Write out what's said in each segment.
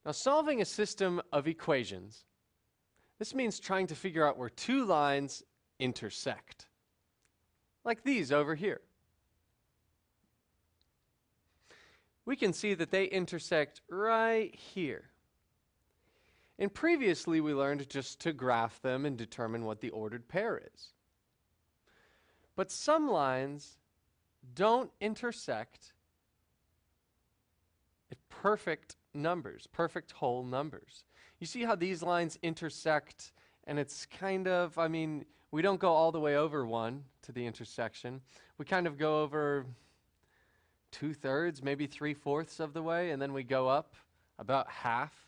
Now, solving a system of equations, this means trying to figure out where two lines intersect, like these over here. We can see that they intersect right here. And previously, we learned just to graph them and determine what the ordered pair is. But some lines don't intersect at perfect numbers, perfect whole numbers. You see how these lines intersect, and it's kind of, I mean, we don't go all the way over 1 to the intersection. We kind of go over 2/3, maybe 3/4 of the way, and then we go up about half.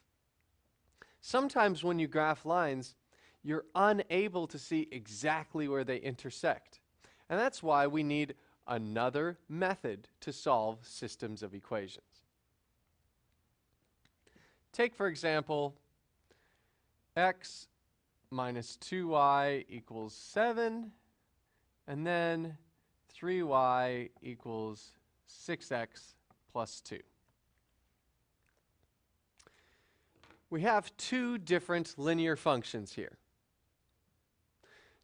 Sometimes when you graph lines, you're unable to see exactly where they intersect. And that's why we need another method to solve systems of equations. Take, for example, x minus 2y equals 7, and then 3y equals 6x plus 2. We have two different linear functions here.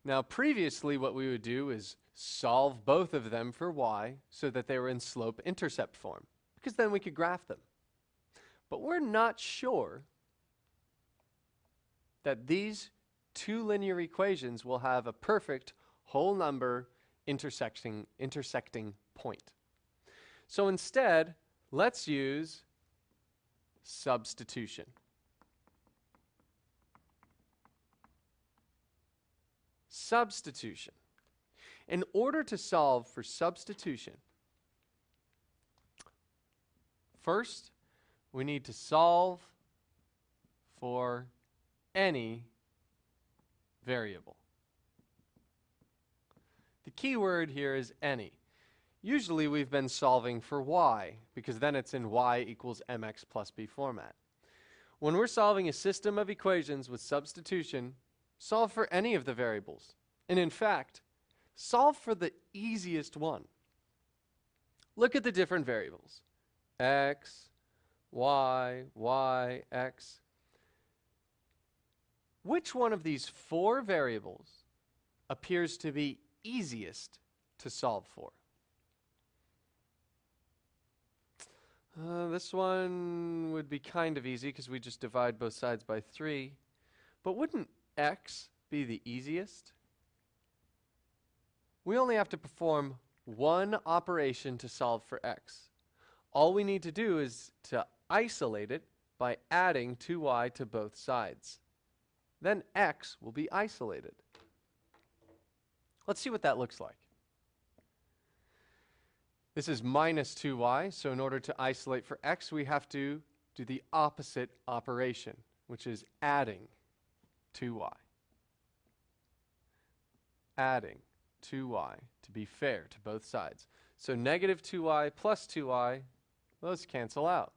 Now, previously what we would do is solve both of them for y so that they were in slope-intercept form, because then we could graph them. But we're not sure that these two linear equations will have a perfect whole number intersecting point. So instead, let's use substitution. Substitution. In order to solve for substitution, first, we need to solve for any variable. The key word here is any. Usually we've been solving for y, because then it's in y equals mx plus b format. When we're solving a system of equations with substitution, solve for any of the variables. And in fact, solve for the easiest one. Look at the different variables. X, y, y, x. Which one of these four variables appears to be easiest to solve for? This one would be kind of easy because we just divide both sides by 3. But wouldn't x be the easiest? We only have to perform one operation to solve for x. All we need to do is to isolate it by adding 2y to both sides. Then x will be isolated. Let's see what that looks like. This is minus 2y, so in order to isolate for x, we have to do the opposite operation, which is adding 2y. Adding 2y to be fair to both sides. So negative 2y plus 2y, those cancel out.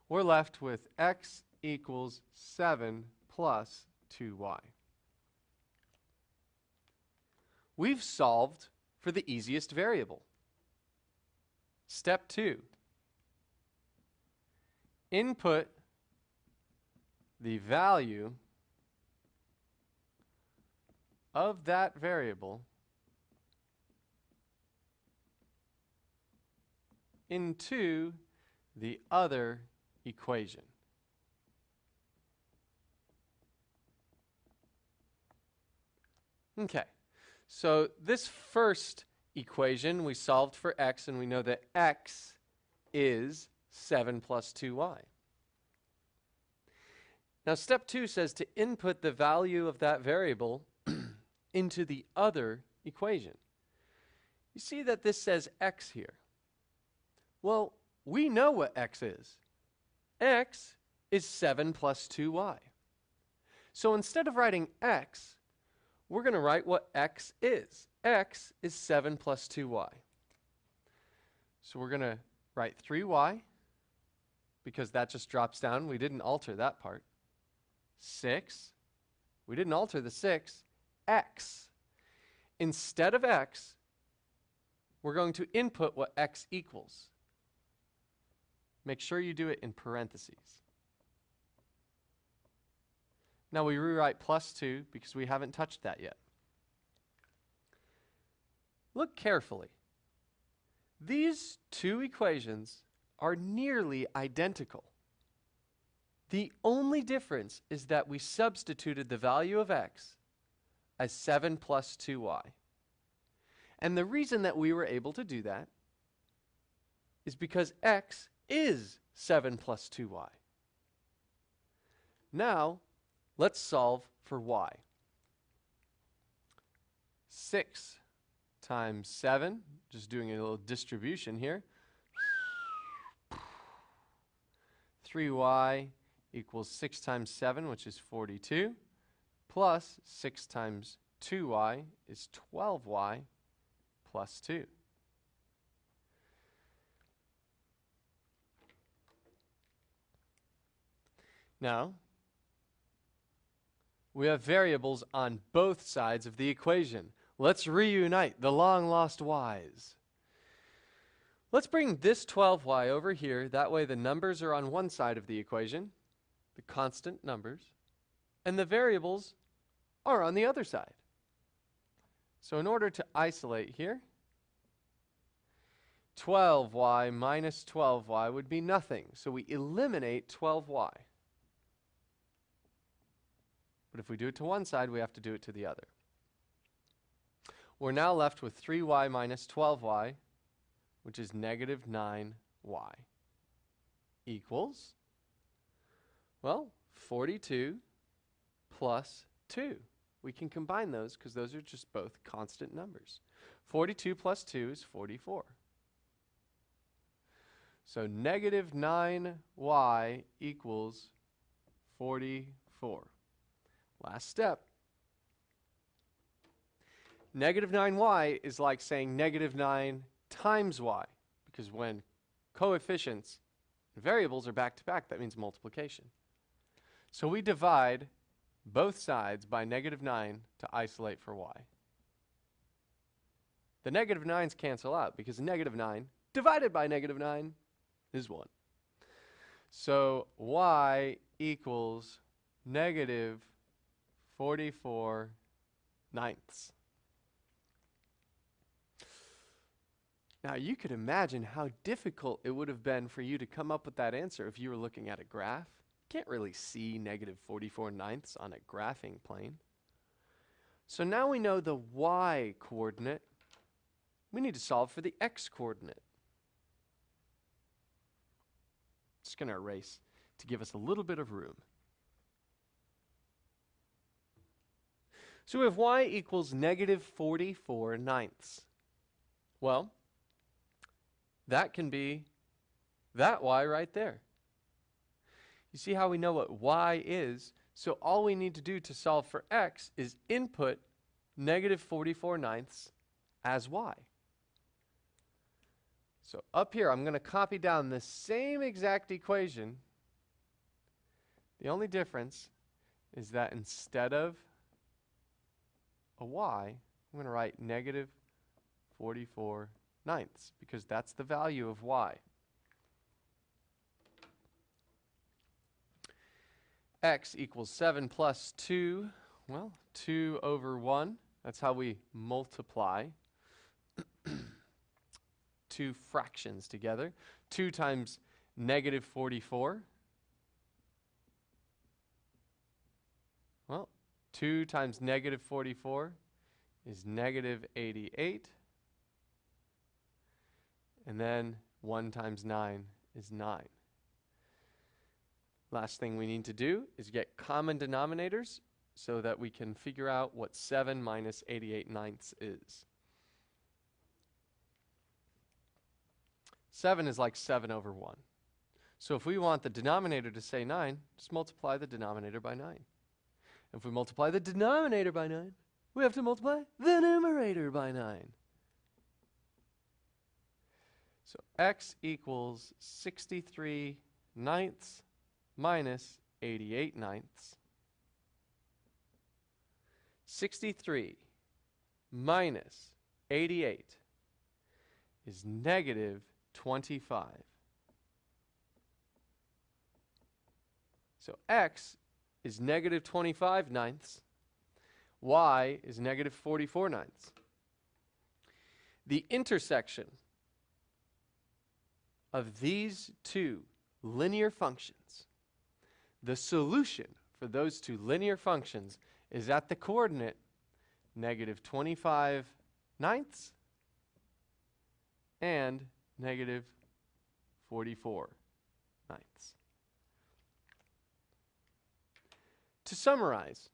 We're left with x equals 7 plus 2y. We've solved for the easiest variable. Step 2. Input the value of that variable into the other equation. Okay, so this first equation we solved for x, and we know that x is 7 plus 2y. Now step 2 says to input the value of that variable into the other equation. You see that this says x here. Well, we know what x is. X is 7 plus 2y. So instead of writing x, we're going to write what x is. X is 7 plus 2y. So we're going to write 3y, because that just drops down. We didn't alter that part. 6. We didn't alter the 6. X. Instead of x, we're going to input what x equals. Make sure you do it in parentheses. Now we rewrite plus 2 because we haven't touched that yet. Look carefully. These two equations are nearly identical. The only difference is that we substituted the value of x as 7 plus 2y. And the reason that we were able to do that is because x is 7 plus 2y. Now, let's solve for y. 6 times 7, just doing a little distribution here. 3y equals 6 times 7, which is 42, plus 6 times 2y is 12y plus 2. Now, we have variables on both sides of the equation. Let's reunite the long-lost y's. Let's bring this 12y over here. That way the numbers are on one side of the equation, the constant numbers, and the variables are on the other side. So in order to isolate here, 12y minus 12y would be nothing. So we eliminate 12y. But if we do it to one side, we have to do it to the other. We're now left with 3y minus 12y, which is negative 9y, equals, well, 42 plus 2. We can combine those because those are just both constant numbers. 42 plus 2 is 44. So negative 9y equals 44. Last step. Negative 9y is like saying negative 9 times y, because when coefficients and variables are back to back, that means multiplication. So we divide both sides by negative 9 to isolate for y. The negative 9's cancel out because negative 9 divided by negative 9 is 1. So y equals negative 44 ninths. Now you could imagine how difficult it would have been for you to come up with that answer if you were looking at a graph. You can't really see negative 44 ninths on a graphing plane. So now we know the y coordinate. We need to solve for the x coordinate. Just going to erase to give us a little bit of room. So we have y equals negative 44 ninths. Well, that can be that y right there. You see how we know what y is? So all we need to do to solve for x is input negative 44 ninths as y. So up here, I'm going to copy down the same exact equation. The only difference is that instead of a y, I'm going to write negative 44 ninths, because that's the value of y. X equals 7 plus 2. Well, 2 over 1. That's how we multiply two fractions together. 2 times negative 44. Well, 2 times negative 44 is negative 88. And then 1 times 9 is 9. Last thing we need to do is get common denominators so that we can figure out what 7 minus 88 ninths is. 7 is like 7 over 1. So if we want the denominator to say 9, just multiply the denominator by 9. If we multiply the denominator by 9, we have to multiply the numerator by 9. So x equals 63 ninths minus 88 ninths. 63 minus 88 is negative 25. So x is negative 25 ninths. Y is negative 44 ninths. The intersection of these two linear functions, the solution for those two linear functions is at the coordinate negative 25 ninths and negative 44 ninths. To summarize,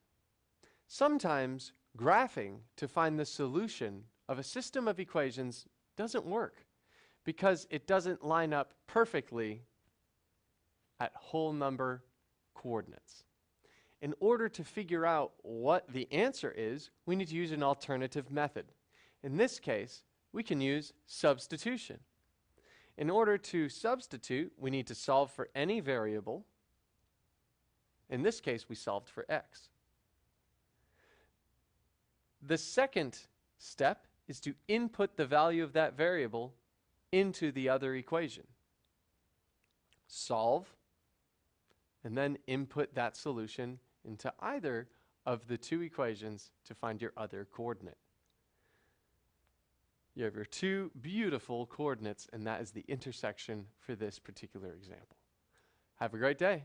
sometimes graphing to find the solution of a system of equations doesn't work because it doesn't line up perfectly at whole number coordinates. In order to figure out what the answer is, we need to use an alternative method. In this case, we can use substitution. In order to substitute, we need to solve for any variable. In this case, we solved for x. The second step is to input the value of that variable into the other equation. Solve, and then input that solution into either of the two equations to find your other coordinate. You have your two beautiful coordinates, and that is the intersection for this particular example. Have a great day.